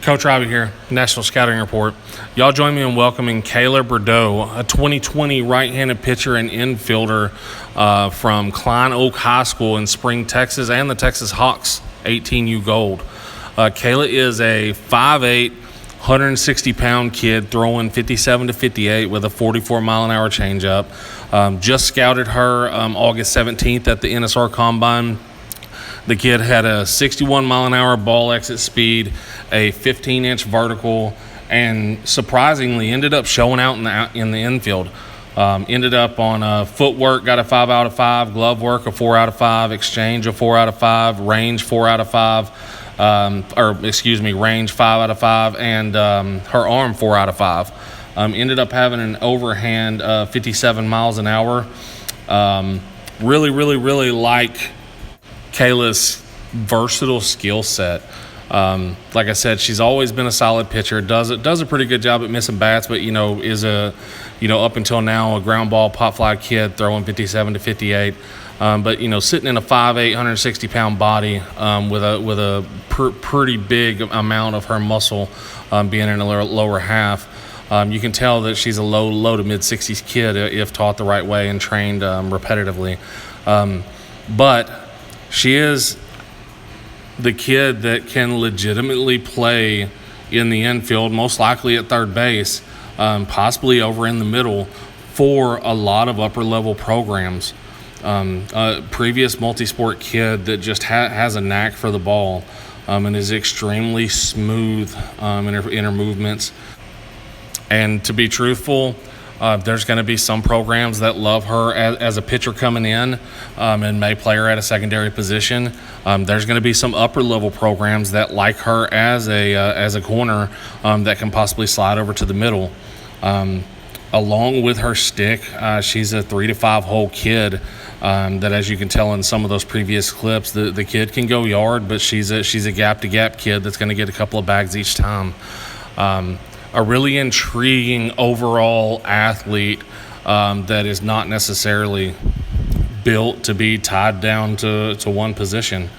Coach Robby here, National Scouting Report. Y'all join me in welcoming Kayla Birdow, a 2020 right-handed pitcher and infielder from Klein Oak High School in Spring, Texas, and the Texas Hawks 18U Gold. Kayla is a 5'8", 160-pound kid throwing 57 to 58 with a 44-mile-an-hour changeup. Just scouted her August 17th at the NSR Combine. The kid had a 61-mile-an-hour ball exit speed, a 15-inch vertical, and surprisingly ended up showing out in the infield. Ended up on footwork, got a 5 out of 5, glove work a 4 out of 5, exchange a 4 out of 5, range 4 out of 5, range 5 out of 5, and her arm 4 out of 5. Ended up having an overhand 57 miles an hour. Really like Kayla's versatile skill set. Like I said, she's always been a solid pitcher. Does a pretty good job at missing bats, but is up until now a ground ball pop fly kid throwing 57 to 58. But sitting in a 5'8", 160-pound body with a pretty big amount of her muscle being in the lower half. You can tell that she's a low to mid-60s kid if taught the right way and trained repetitively. But she is the kid that can legitimately play in the infield, most likely at third base, possibly over in the middle for a lot of upper-level programs. A previous multi-sport kid that just has a knack for the ball and is extremely smooth in her movements. And to be truthful, there's going to be some programs that love her as a pitcher coming in and may play her at a secondary position. There's going to be some upper-level programs that like her as a corner that can possibly slide over to the middle. Along with her stick, she's a 3 to 5 hole kid that, as you can tell in some of those previous clips, the kid can go yard, but she's a gap-to-gap kid that's going to get a couple of bags each time. A really intriguing overall athlete that is not necessarily built to be tied down to one position.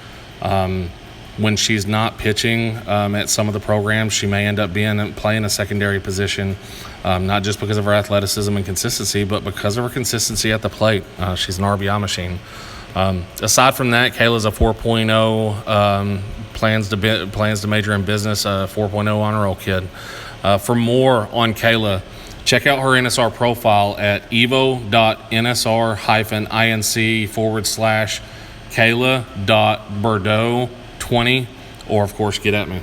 When she's not pitching at some of the programs, she may end up playing a secondary position, not just because of her athleticism and consistency, but because of her consistency at the plate. She's an RBI machine. Aside from that, Kayla's a 4.0, plans to major in business, 4.0 honor roll kid. For more on Kayla, check out her NSR profile at evo.nsr-inc/Kayla.Birdow20, or of course, get at me.